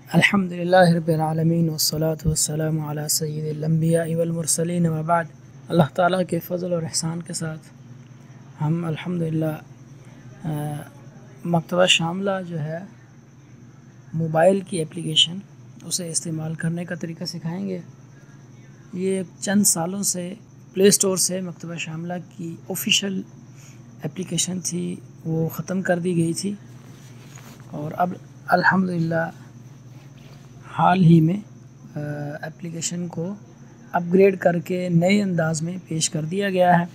अल्हम्दुलिल्लाहि रब्बिल आलमीन वस्सलातु वस्सलामु अला सय्यिदिल अंबिया वल मुरसलीन व बाद। अल्लाह ताला के फ़ज़ल और एहसान के साथ हम अल्हम्दुलिल्लाह मकतबा शामिला जो है मोबाइल की एप्लीकेशन उसे इस्तेमाल करने का तरीका सिखाएंगे। ये चंद सालों से प्ले स्टोर से मकतबा शामिला की ऑफ़िशियल एप्लीकेशन थी, वो ख़त्म कर दी गई थी और अब अल्हम्दुलिल्लाह हाल ही में एप्लीकेशन को अपग्रेड करके नए अंदाज़ में पेश कर दिया गया है।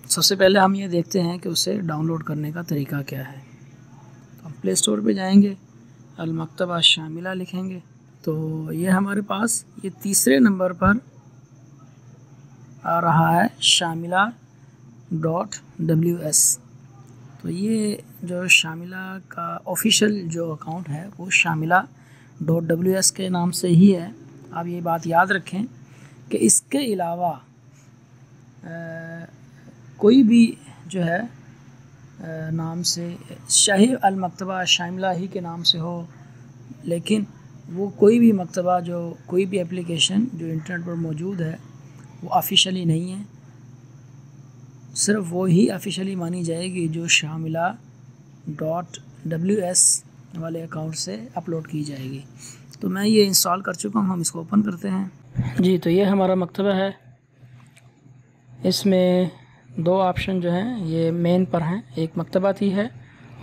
सबसे पहले हम ये देखते हैं कि उसे डाउनलोड करने का तरीका क्या है। तो हम प्ले स्टोर पे जाएंगे, अल-मकतबा शामिला लिखेंगे तो ये हमारे पास ये तीसरे नंबर पर आ रहा है Shamila.ws। तो ये जो शामिला का ऑफ़िशियल जो अकाउंट है वो Shamila.ws के नाम से ही है। आप ये बात याद रखें कि इसके अलावा कोई भी जो है नाम से चाहे अल-मकतबा शामिला ही के नाम से हो, लेकिन वो कोई भी मकतबा जो कोई भी एप्लीकेशन जो इंटरनेट पर मौजूद है वो ऑफ़िशियली नहीं है। सिर्फ वो ही ऑफ़िशियली मानी जाएगी जो Shamila.ws वाले अकाउंट से अपलोड की जाएगी। तो मैं ये इंस्टॉल कर चुका हूँ, हम इसको ओपन करते हैं जी। तो ये हमारा मकतबा है, इसमें दो ऑप्शन जो हैं ये मेन पर हैं, एक मकतबाती है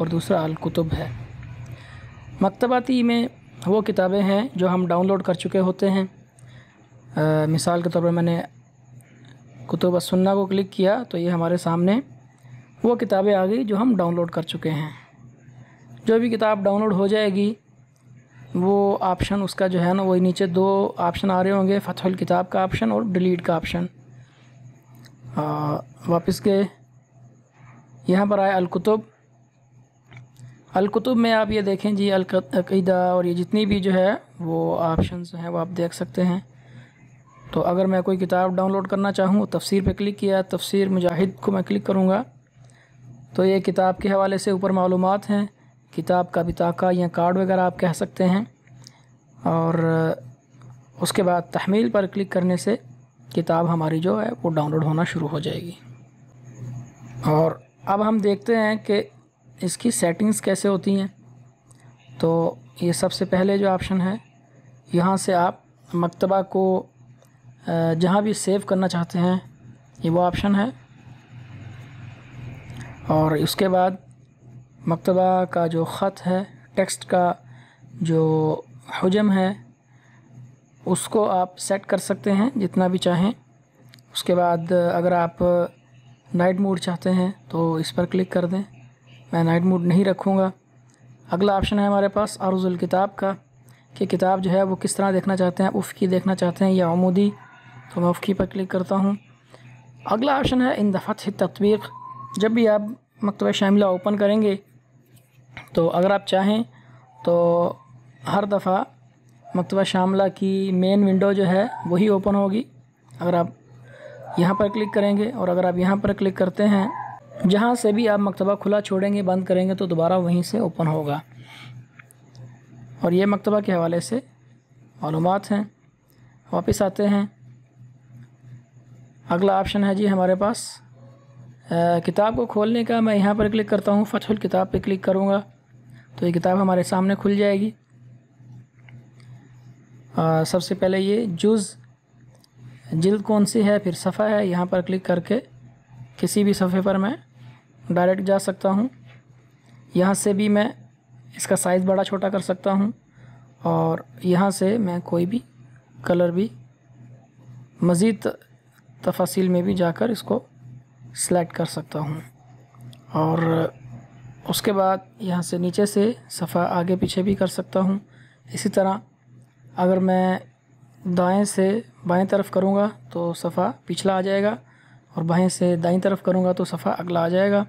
और दूसरा अल-कुतुब है। मकतबाती में वो किताबें हैं जो हम डाउनलोड कर चुके होते हैं। मिसाल के तौर पर मैंने कुतुब सुन्ना को क्लिक किया तो ये हमारे सामने वो किताबें आ गई जो हम डाउनलोड कर चुके हैं। जो भी किताब डाउनलोड हो जाएगी वो ऑप्शन उसका जो है ना, वही नीचे दो ऑप्शन आ रहे होंगे, फ़तहुल किताब का ऑप्शन और डिलीट का ऑप्शन। वापस गए, यहाँ पर आए अल-कुतुब। अल-कुतुब में आप ये देखें जी, अल-अक़ीदा और ये जितनी भी जो है वो ऑप्शंस हैं वो आप देख सकते हैं। तो अगर मैं कोई किताब डाउनलोड करना चाहूँ, तफसीर पे क्लिक किया, तफसीर मुजाहिद को मैं क्लिक करूँगा तो ये किताब के हवाले से ऊपर मालूमात हैं, किताब का बिताका या कार्ड वगैरह आप कह सकते हैं। और उसके बाद तहमील पर क्लिक करने से किताब हमारी जो है वो डाउनलोड होना शुरू हो जाएगी। और अब हम देखते हैं कि इसकी सेटिंग्स कैसे होती हैं। तो ये सबसे पहले जो ऑप्शन है, यहाँ से आप मकतबा को जहाँ भी सेव करना चाहते हैं ये वो ऑप्शन है। और उसके बाद मकतबा का जो ख़त है, टेक्स्ट का जो हुजम है उसको आप सेट कर सकते हैं जितना भी चाहें। उसके बाद अगर आप नाइट मोड चाहते हैं तो इस पर क्लिक कर दें, मैं नाइट मोड नहीं रखूँगा। अगला ऑप्शन है हमारे पास अरुज़ुल किताब का, कि किताब जो है वो किस तरह देखना चाहते हैं, उफ़क़ी देखना चाहते हैं या अमूदी, तो मैं उफ़क़ी पर क्लिक करता हूँ। अगला ऑप्शन है इन फ़त्ह तत्वीक़। जब भी आप मकतबा शामिला ओपन करेंगे तो अगर आप चाहें तो हर दफ़ा मकतबा शामिला की मेन विंडो जो है वही ओपन होगी। अगर आप यहाँ पर क्लिक करेंगे और अगर आप यहाँ पर क्लिक करते हैं, जहाँ से भी आप मकतबा खुला छोड़ेंगे, बंद करेंगे तो दोबारा वहीं से ओपन होगा। और ये मकतबा के हवाले से मालूमात हैं। वापस आते हैं, अगला ऑप्शन है जी हमारे पास किताब को खोलने का। मैं यहाँ पर क्लिक करता हूँ, फ़तहुल किताब पे क्लिक करूँगा तो ये किताब हमारे सामने खुल जाएगी। सबसे पहले ये जिल्द कौन सी है, फिर सफ़ा है, यहाँ पर क्लिक करके किसी भी सफ़े पर मैं डायरेक्ट जा सकता हूँ। यहाँ से भी मैं इसका साइज़ बड़ा छोटा कर सकता हूँ और यहाँ से मैं कोई भी कलर भी मज़ीद तफ़ासील में भी जाकर इसको सेलेक्ट कर सकता हूँ। और उसके बाद यहाँ से नीचे से सफ़ा आगे पीछे भी कर सकता हूँ। इसी तरह अगर मैं दाएं से बाएं तरफ करूँगा तो सफ़ा पिछला आ जाएगा और बाएं से दाईं तरफ करूँगा तो सफ़ा अगला आ जाएगा।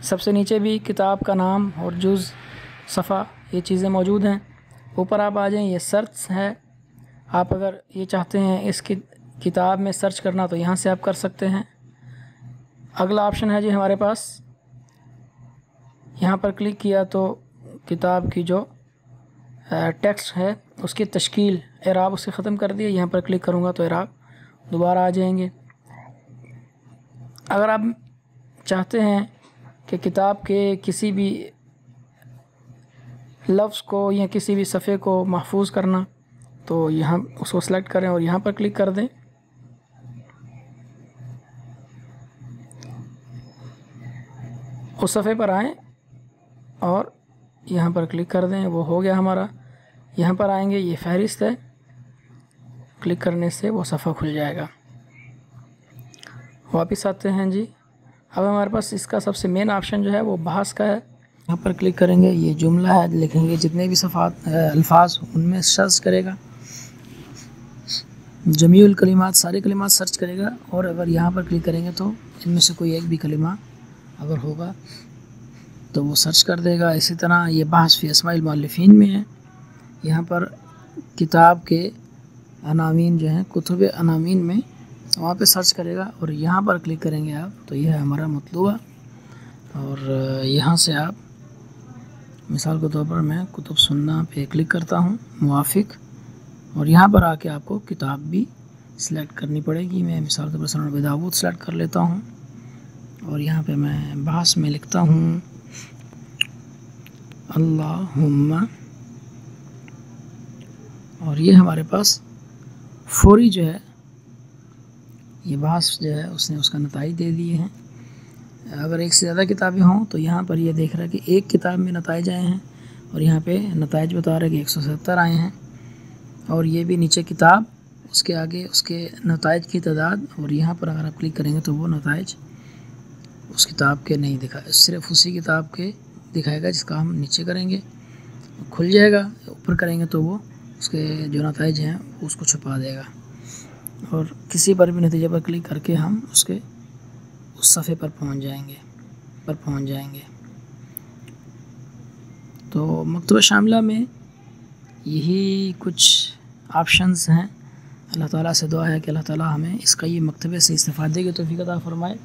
सबसे नीचे भी किताब का नाम और जुज़, सफ़ा, ये चीज़ें मौजूद हैं। ऊपर आप आ जाएं, ये सर्च है। आप अगर ये चाहते हैं इसकी किताब में सर्च करना तो यहाँ से आप कर सकते हैं। अगला ऑप्शन है जी हमारे पास, यहाँ पर क्लिक किया तो किताब की जो टेक्स्ट है उसकी तश्कील एराब उससे ख़त्म कर दिया। यहाँ पर क्लिक करूँगा तो एराब दोबारा आ जाएंगे। अगर आप चाहते हैं कि किताब के किसी भी लफ्ज़ को या किसी भी सफ़े को महफूज करना, तो यहाँ उसको सेलेक्ट करें और यहाँ पर क्लिक कर दें। उस सफ़े पर आएँ और यहाँ पर क्लिक कर दें। वो हो गया हमारा। यहाँ पर आएंगे, ये फ़हरिस्त है, क्लिक करने से वो सफ़ा खुल जाएगा। वापस आते हैं जी। अब हमारे पास इसका सबसे मेन ऑप्शन जो है वो बहस का है। यहाँ पर क्लिक करेंगे, ये जुमला है, लिखेंगे जितने भी अल्फाज उनमें सर्च करेगा, जमीउल कलिमात सारे कलिमात सर्च करेगा। और अगर यहाँ पर क्लिक करेंगे तो इनमें से कोई एक भी कलिमा अगर होगा तो वो सर्च कर देगा। इसी तरह ये बहस फ़ी अस्माइल मुअल्लिफ़ीन में है। यहाँ पर किताब के अनामीन जो हैं, कुतुब अनामीन में, वहाँ पे सर्च करेगा और यहाँ पर क्लिक करेंगे आप तो यह है हमारा मतलूबा। और यहाँ से आप मिसाल के तौर पर मैं कुतुब सुन्ना पे क्लिक करता हूँ, मुवाफ़िक, और यहाँ पर आके आपको किताब भी सिलेक्ट करनी पड़ेगी। मैं मिसाल के तौर पर सुनन अबी दाऊद सेलेक्ट कर लेता हूँ और यहाँ पे मैं बहस में लिखता हूँ अल्लाहुम्मा, और ये हमारे पास फौरी जो है ये बहस जो है उसने उसका नताइज दे दिए हैं। अगर एक से ज़्यादा किताबें हों तो यहाँ पर ये देख रहा है कि एक किताब में नताइज आए हैं और यहाँ पे नताइज बता रहा है कि 170 आए हैं। और ये भी नीचे किताब, उसके आगे उसके नताइज की तादाद, और यहाँ पर अगर आप क्लिक करेंगे तो वो नताइज उस किताब के नहीं दिखा, सिर्फ उसी किताब के दिखाएगा जिसका हम नीचे करेंगे खुल जाएगा। ऊपर करेंगे तो वो उसके जो नताइज हैं उसको छुपा देगा। और किसी पर भी नतीजे पर क्लिक करके हम उसके उस सफ़े पर पहुंच जाएंगे। तो मकतबा शामिला में यही कुछ ऑप्शंस हैं। अल्लाह ताला से दुआ है कि अल्लाह ताला हमें इसका ये मकतबे से इस्तिफ़ादे की तौफ़ीक़ अता फ़रमाए।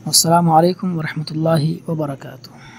अस्सलामु अलैकुम व रहमतुल्लाहि व बरकातुहू।